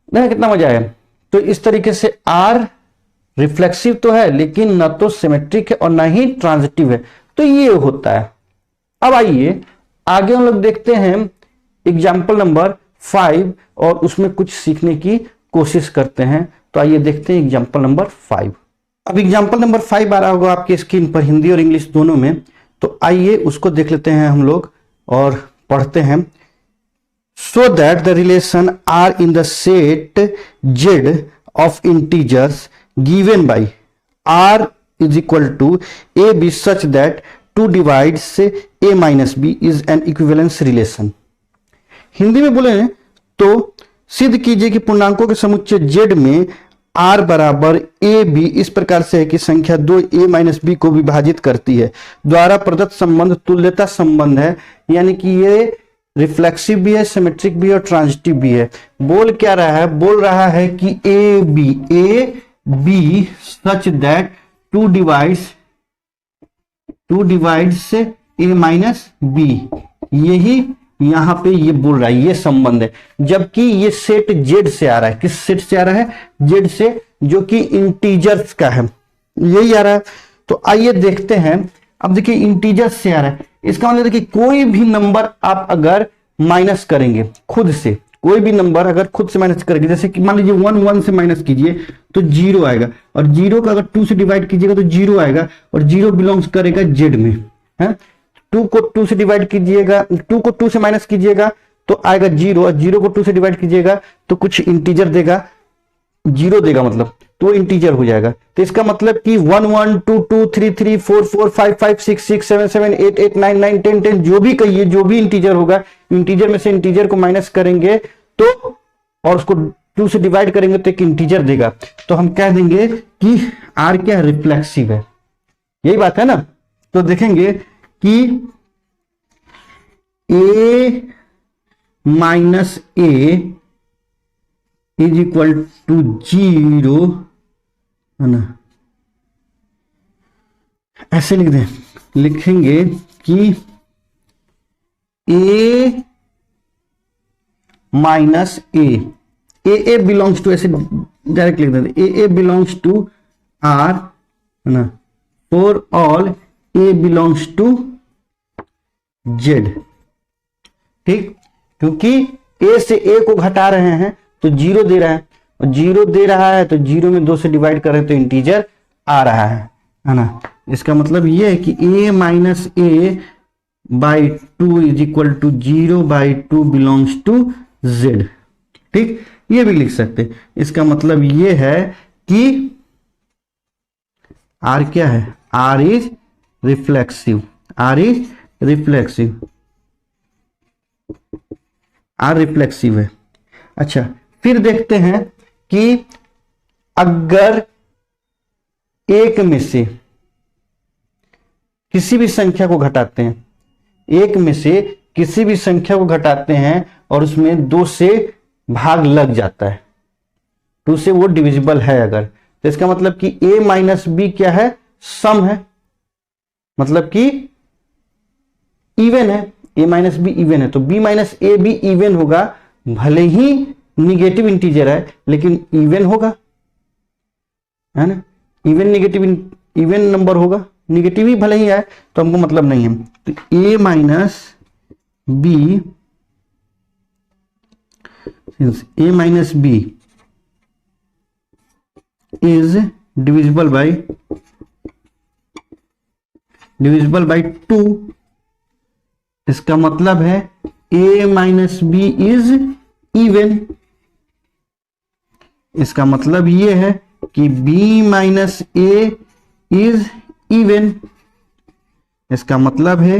देखा कितना मजा आया। तो इस तरीके से आर रिफ्लेक्सिव तो है लेकिन न तो सिमेट्रिक है और न ही ट्रांजिटिव है, तो ये होता है। अब आइए आगे हम लोग देखते हैं एग्जाम्पल नंबर 5 और उसमें कुछ सीखने की कोशिश करते हैं। तो आइए देखते हैं एग्जाम्पल नंबर 5। अब एग्जाम्पल नंबर 5 आ रहा होगा आपकी स्क्रीन पर, हिंदी और इंग्लिश दोनों में। तो आइए उसको देख लेते हैं हम लोग और पढ़ते हैं। So that the relation R in the set Z of integers given by R is equal to AB such that 2 divides A minus B is an equivalence relation। Hindi में बोले तो सिद्ध कीजिए कि पूर्णांकों के समुच्चय Z में R बराबर ए बी इस प्रकार से है कि संख्या 2 A माइनस बी को विभाजित करती है, द्वारा प्रदत्त संबंध तुल्यता संबंध है। यानी कि ये रिफ्लेक्सिव भी है, सिमेट्रिक भी है और ट्रांजिटिव भी है। बोल क्या रहा है, बोल रहा है कि A B such that 2 divides A minus B, यही यहां पे ये बोल रहा है, ये संबंध है। जबकि ये सेट जेड से आ रहा है, किस सेट से आ रहा है, जेड से, जो कि इंटीजर्स का है, यही आ रहा है। तो आइए देखते हैं। अब देखिए इंटीजर्स से आ रहा है, इसका मतलब देखिए कोई भी नंबर आप अगर माइनस करेंगे खुद से, कोई भी नंबर अगर खुद से माइनस करेंगे, जैसे कि मान लीजिए 1 1 से माइनस कीजिए तो 0 आएगा, और 0 का अगर 2 से डिवाइड कीजिएगा तो 0 आएगा, और 0 बिलोंग्स करेगा जेड में, है। 2 को 2 से डिवाइड कीजिएगा, 2 को 2 से माइनस कीजिएगा तो आएगा 0, और 0 को 2 से डिवाइड कीजिएगा तो कुछ इंटीजर देगा, 0 देगा, मतलब तो इंटीजर हो जाएगा। तो इसका मतलब कि 1 1 2 2 3 3 4 4 5 5 6 6 7 7 8 8 9 9 10 10 जो भी कहिए, जो भी इंटीजर होगा, इंटीजर में से इंटीजर को माइनस करेंगे तो, और उसको 2 से डिवाइड करेंगे तो एक इंटीजर देगा। तो हम कह देंगे कि आर क्या रिफ्लेक्सिव है, यही बात है ना। तो देखेंगे कि a minus A is equal to 0, है ना, ऐसे लिख दें, लिखेंगे कि a minus a belongs to, ऐसे डायरेक्ट लिख देते, ए बिलोंग्स टू आर, है ना, for all A belongs to Z. ठीक, क्योंकि ए से ए को घटा रहे हैं तो 0 दे रहा है, और 0 दे रहा है तो 0 में 2 से डिवाइड करें तो इंटीजर आ रहा है ना। इसका मतलब ये है कि a minus A by 2 is equal to 0/2 belongs to z। ठीक, ये भी लिख सकते हैं। इसका मतलब ये है कि r क्या है, r is reflexive, r is reflexive, r reflexive है। अच्छा, फिर देखते हैं कि अगर एक में से किसी भी संख्या को घटाते हैं, एक में से किसी भी संख्या को घटाते हैं और उसमें 2 से भाग लग जाता है, 2 से वो डिविजिबल है अगर, तो इसका मतलब कि a माइनस बी क्या है, सम है, मतलब कि इवन है, a माइनस बी इवन है, तो b माइनस ए भी इवन होगा, भले ही निगेटिव इंटीजर है लेकिन इवन होगा, है ना, इवन निगेटिव, इवन नंबर होगा, निगेटिव ही भले ही आए तो हमको मतलब नहीं है। तो a minus B, a minus B is divisible by 2, इसका मतलब है a minus B is even. इसका मतलब ये है कि b minus A is even. इसका मतलब है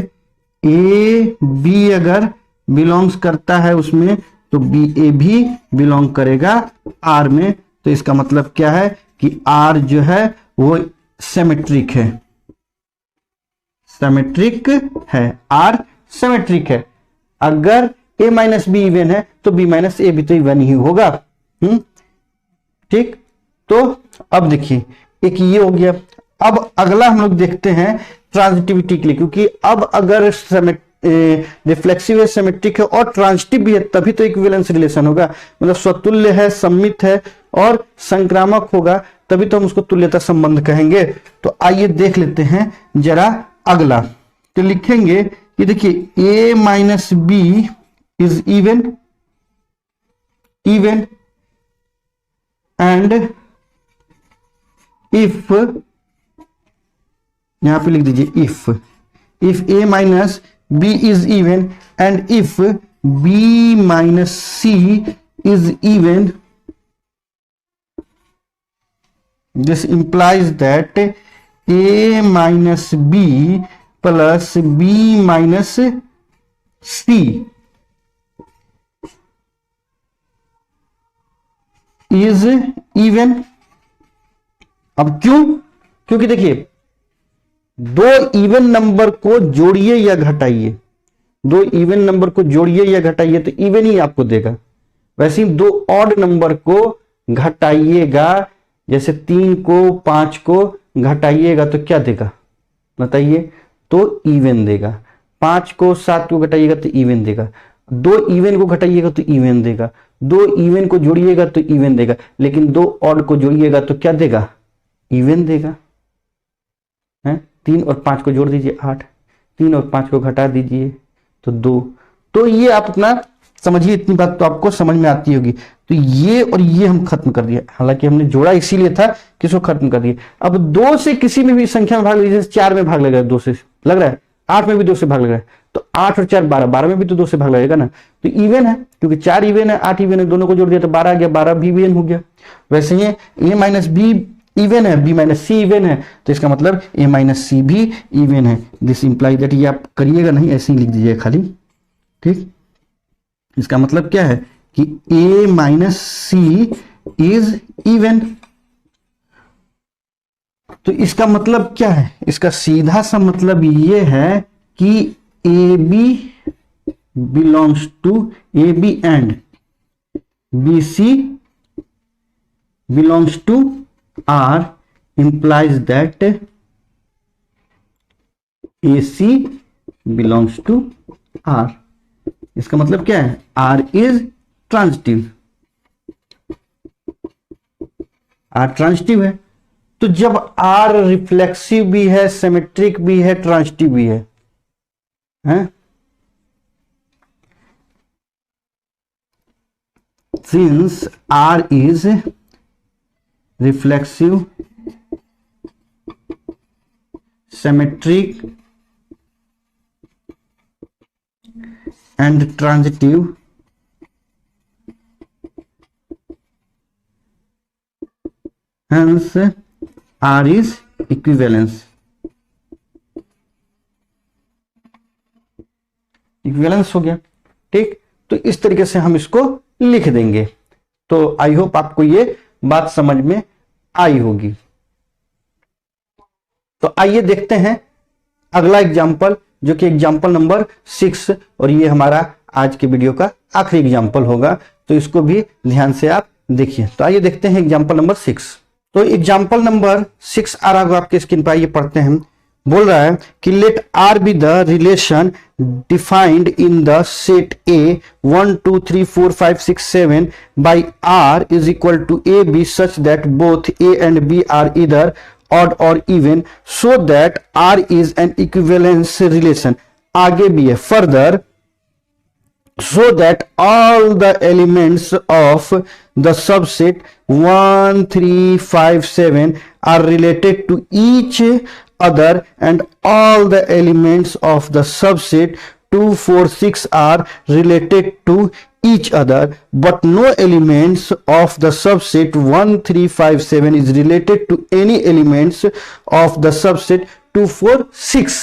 ए बी अगर बिलोंग्स करता है उसमें तो बी ए भी बिलोंग करेगा आर में, तो इसका मतलब क्या है कि आर जो है वो सिमेट्रिक है, सिमेट्रिक है, आर सिमेट्रिक है। अगर a माइनस बी इवन है तो b माइनस ए भी तो इवन ही होगा। ठीक, तो अब देखिए एक ये हो गया। अब अगला हम लोग देखते हैं ट्रांजिटिविटी के लिए, क्योंकि अब अगर रिफ्लेक्सिव है, सिमेट्रिक है और ट्रांजिटिव भी है तभी तो इक्विवेलेंस रिलेशन होगा, मतलब स्वतुल्य है, सम्मित है और संक्रामक होगा तभी तो हम उसको तुल्यता संबंध कहेंगे। तो आइए देख लेते हैं जरा अगला। तो लिखेंगे कि देखिए a minus B is even and if, यहां पे लिख दीजिए if a minus b is even and if b minus c is even, this implies that a minus b plus b minus c is even। अब क्यों, क्योंकि देखिए दो इवन नंबर को जोड़िए या घटाइए, दो इवन नंबर को जोड़िए या घटाइए तो इवन ही आपको देगा। वैसे ही दो ऑड नंबर को घटाइएगा, जैसे 3 को 5 को घटाइएगा तो क्या देगा बताइए, तो इवन देगा। 5 को 7 को घटाइएगा तो इवन देगा, 2 इवन को घटाइएगा तो इवन देगा, 2 इवन को जोड़िएगा तो इवन देगा, लेकिन 2 ऑड को जोड़िएगा तो क्या देगा, इवन देगा। 3 और 5 को जोड़ दीजिए 8, 3 और 5 को घटा दीजिए तो 2। तो ये आप अपना समझिए, इतनी बात तो आपको समझ में आती होगी। तो ये और ये हम खत्म कर दिया, हालांकि हमने जोड़ा इसीलिए था कि इसको खत्म कर दिए। अब 2 से किसी में भी संख्या में भाग लीजिए, 4 में भाग लगेगा 2 से लग रहा है, 8 में भी 2 से भाग लग रहा है, तो 8 और 4 12, 12 में भी तो 2 से भाग लगेगा ना, तो इवन है, क्योंकि 4 इवन है 8 इवन है, दोनों को जोड़ दिया तो 12 आ गया, 12 भी इवन हो गया। वैसे ही a माइनस बी इवन है, b माइनस सी इवन है, तो इसका मतलब a माइनस सी भी इवन है। दिस इंप्लाई दैट, ये आप करिएगा नहीं, ऐसे ही लिख दीजिएगा खाली। ठीक, इसका मतलब क्या है कि a minus C is even. तो इसका मतलब क्या है, इसका सीधा सा मतलब ये है कि ए B belongs to AB and BC belongs to R implies that AC belongs to R। इसका मतलब क्या है? R is transitive, R transitive है। तो जब R रिफ्लेक्सिव भी है, सिमेट्रिक भी है, ट्रांजिटिव भी है, हैं? Since R is reflexive, symmetric and transitive, hence R is equivalence। Equivalence हो गया, ठीक। तो इस तरीके से हम इसको लिख देंगे। तो आई होप आपको ये बात समझ में आई होगी। तो आइए देखते हैं अगला एग्जाम्पल, जो कि एग्जाम्पल नंबर 6, और ये हमारा आज के वीडियो का आखिरी एग्जाम्पल होगा। तो इसको भी ध्यान से आप देखिए। तो आइए देखते हैं एग्जाम्पल नंबर 6। तो एग्जाम्पल नंबर 6 आ रहा होगा आपके स्क्रीन पर, आइए पढ़ते हैं। बोल रहा है कि let R be the relation defined in the set A 1 2 3 4 5 6 7 by R is equal to A B such that both A and B are either odd or even, so that R is an equivalence relation। आगे भी है further, so that all the elements of the subset 1 3 5 7 are related to each other and all the elements of the subset 2 4 6 are related to each other, but no elements of the subset 1 3 5 7 is related to any elements of the subset 2 4 6।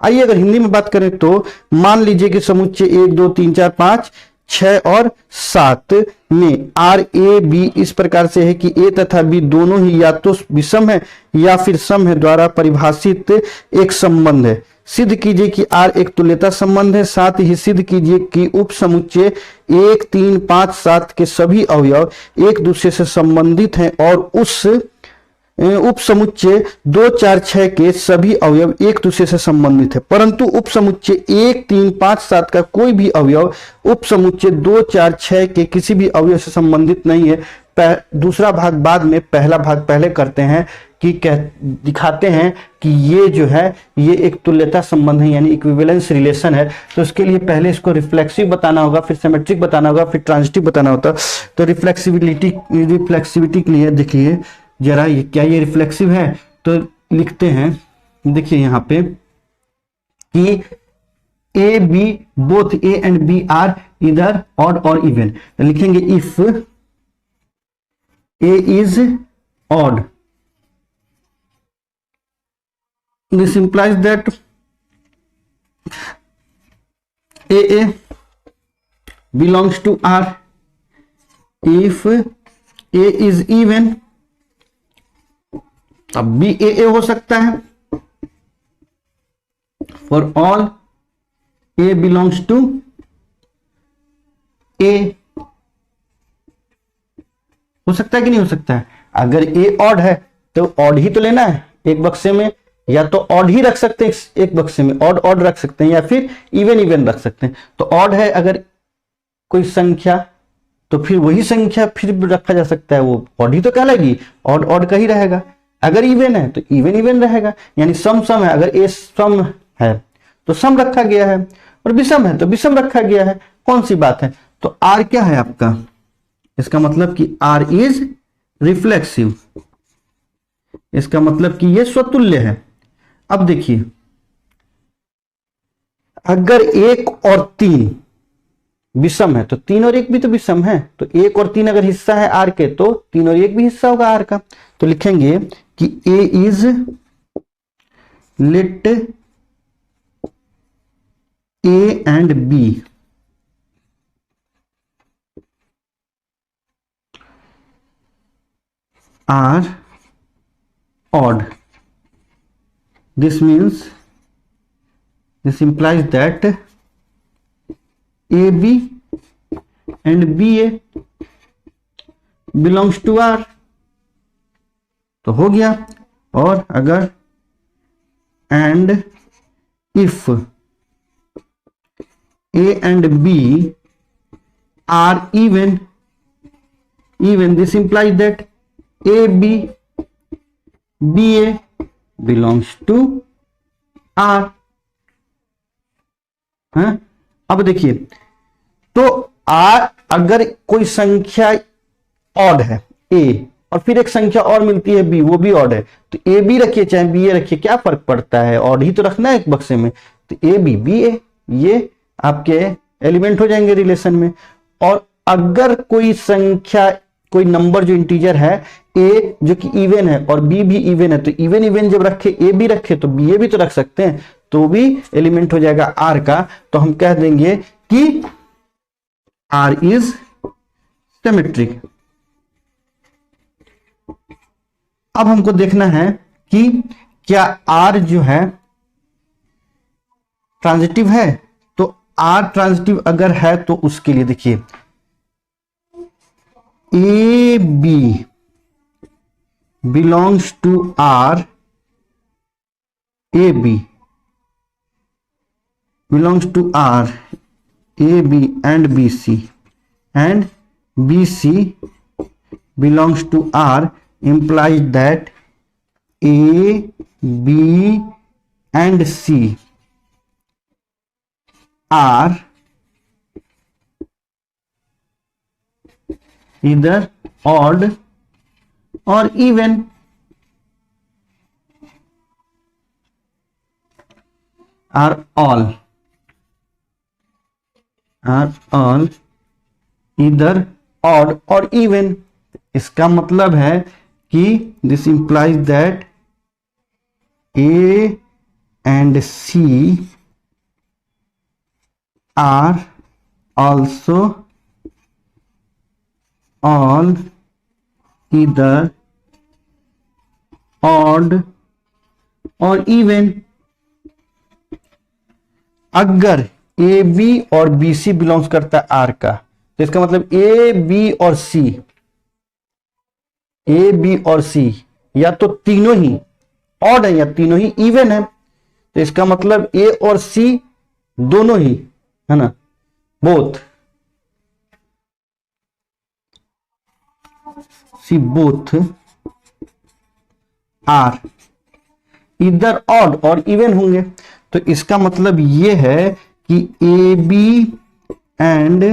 आइए अगर हिंदी में बात करें तो मान लीजिए कि समुच्चय 1 2 3 4 5 6 और 7 में आर ए बी इस प्रकार से है कि ए तथा बी दोनों ही या तो विषम है या फिर सम है द्वारा परिभाषित एक संबंध है। सिद्ध कीजिए कि आर एक तुल्यता संबंध है। साथ ही सिद्ध कीजिए कि उप समुच्चय 1 3 5 7 के सभी अवयव एक दूसरे से संबंधित हैं और उस उप समुच्चय 2 4 6 के सभी अवयव एक दूसरे से संबंधित है, परंतु उप समुच्चय 1 3 5 7 का कोई भी अवयव उप समुच्चय 2 4 6 के किसी भी अवयव से संबंधित नहीं है। दूसरा भाग बाद में, पहला भाग पहले करते हैं कि दिखाते हैं कि ये जो है ये एक तुल्यता संबंध है, यानी इक्विवेलेंस रिलेशन है। तो इसके लिए पहले इसको रिफ्लेक्सिव बताना होगा, फिर सिमेट्रिक बताना होगा, फिर ट्रांजिटिव बताना होता। तो रिफ्लेक्सिविटी के लिए देखिए जरा ये क्या ये रिफ्लेक्सिव है। तो लिखते हैं, देखिए यहां पे कि ए B both A and B are either odd or even. तो लिखेंगे if A is odd, this implies that AA belongs to R। if A is even, अब भी AA हो सकता है। for all A belongs to A, हो सकता है कि नहीं हो सकता है? अगर A ऑड है तो ऑड ही तो लेना है एक बक्से में, या तो ऑड ही रख सकते हैं एक बक्से में, ऑड ऑड रख सकते हैं, या फिर इवन इवन रख सकते हैं। तो ऑड है अगर कोई संख्या तो फिर वही संख्या फिर भी रखा जा सकता है, वो ऑड ही तो कहलाएगी, ऑड ऑड का ही रहेगा। अगर इवन है तो इवन इवन रहेगा, यानी सम सम है। अगर ए सम है तो सम रखा गया है, और विषम है तो विषम रखा गया है। कौन सी बात है? तो आर क्या है आपका? इसका मतलब कि आर इज रिफ्लेक्सिव, इसका मतलब कि ये स्वतुल्य है। अब देखिए अगर 1 और 3 विषम है तो 3 और 1 भी तो विषम है। तो 1 और 3 अगर हिस्सा है आर के तो 3 और 1 भी हिस्सा होगा आर का। तो लिखेंगे कि a is let a and B are odd। this implies that a B and b a belongs to R, तो हो गया। और अगर and if a and B are even, this implies that a b b a belongs to R. अब देखिए, तो आर अगर कोई संख्या ऑड है ए और फिर एक संख्या और मिलती है बी, वो भी ऑड है, तो ए बी रखिए चाहे बी ए रखिए, क्या फर्क पड़ता है, ऑड ही तो रखना है एक बक्से में। तो ए बी बी ए ये आपके एलिमेंट हो जाएंगे रिलेशन में। और अगर कोई संख्या, कोई नंबर जो इंटीजर है ए जो कि इवन है और बी भी इवन है, तो इवन इवन जब रखे ए भी रखे तो बी ए भी तो रख सकते हैं, तो भी एलिमेंट हो जाएगा आर का। तो हम कह देंगे कि आर इज सिमेट्रिक। अब हमको देखना है कि क्या आर जो है ट्रांजिटिव है। तो आर ट्रांजिटिव अगर है तो उसके लिए देखिए, A B belongs to R, A B belongs to R, A B and B C, and B C belongs to R implies that A, B and C are either odd or even. Are all either odd or even। इसका मतलब है कि this implies that A and C are also all either odd or even. अगर ए बी और बी सी बिलोंग्स करता है आर का, तो इसका मतलब ए बी और सी, ए बी और सी या तो तीनों ही ऑड है या तीनों ही इवन है। तो इसका मतलब ए और सी दोनों ही है ना, both, C both are either odd or even होंगे। तो इसका मतलब ये है कि A B and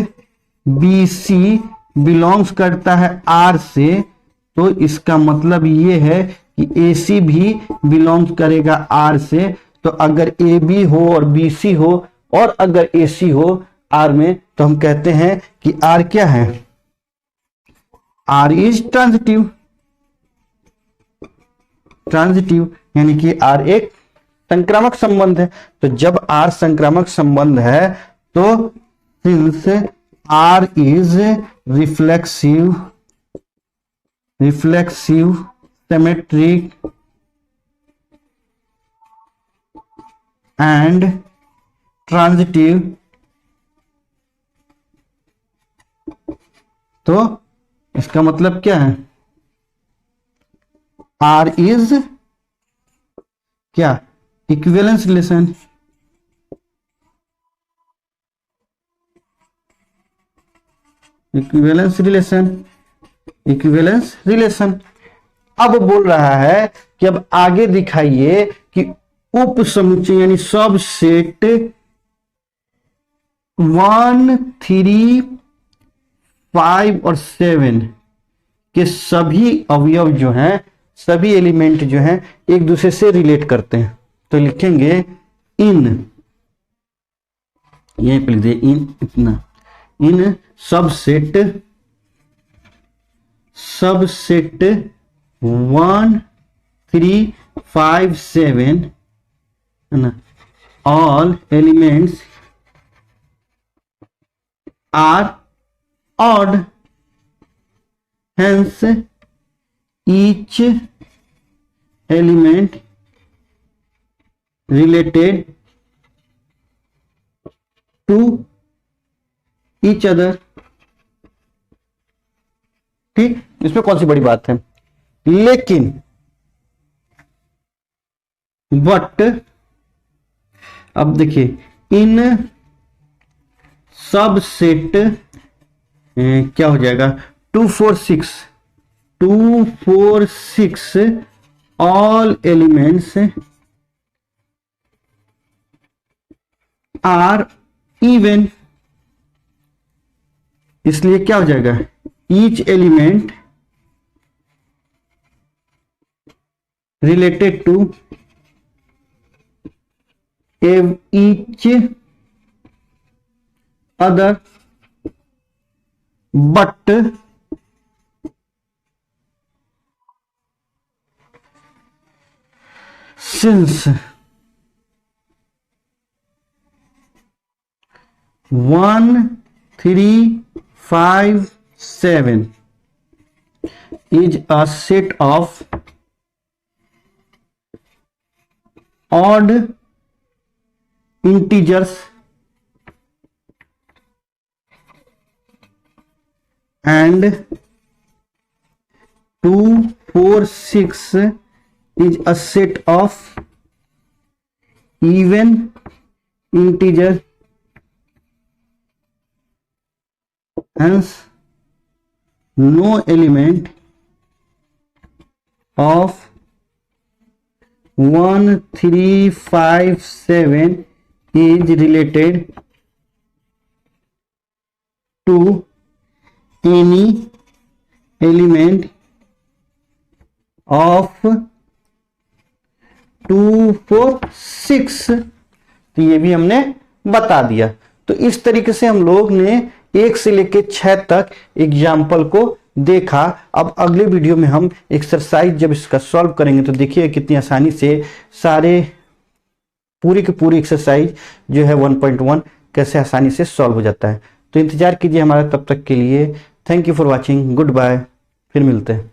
B C belongs करता है आर से, तो इसका मतलब ये है कि ए सी भी बिलोंग करेगा आर से। तो अगर ए बी हो और बी सी हो और अगर ए सी हो आर में, तो हम कहते हैं कि आर क्या है, आर इज ट्रांजिटिव। ट्रांजिटिव यानी कि आर एक संक्रामक संबंध है। तो जब आर संक्रामक संबंध है तो since R is reflexive symmetric and transitive, तो इसका मतलब क्या है, आर इज क्या, इक्विवेलेंस रिलेशन। Equivalence relation. अब बोल रहा है कि अब आगे दिखाइए कि उप समुच्चय यानी सब सेट 1, 3, 5 और 7 के सभी अवयव जो हैं, सभी एलिमेंट जो हैं एक दूसरे से रिलेट करते हैं। तो लिखेंगे इन, यहीं पे लिख दिए इन, इतना इन सबसेट 1, 3, 5, 7 है ना, all elements are odd, hence each element related to each other. ठीक, इसमें कौन सी बड़ी बात है। लेकिन बट अब देखिए, इन सब सेट क्या हो जाएगा, 246 ऑल एलिमेंट्स आर इवन, इसलिए क्या हो जाएगा, each element related to each other but since 1, 3, 5, 7 is a set of odd integers and 2, 4, 6 is a set of even integer, hence no element of 1, 3, 5, 7 is related to any element of 2, 4, 6। तो ये भी हमने बता दिया। तो इस तरीके से हम लोग ने 1 से लेकर 6 तक एग्जाम्पल को देखा। अब अगले वीडियो में हम एक्सरसाइज जब इसका सॉल्व करेंगे तो देखिए कितनी आसानी से सारे पूरी की पूरी एक्सरसाइज जो है 1.1 कैसे आसानी से सॉल्व हो जाता है। तो इंतजार कीजिए हमारा, तब तक के लिए thank you for watching, good bye, फिर मिलते हैं।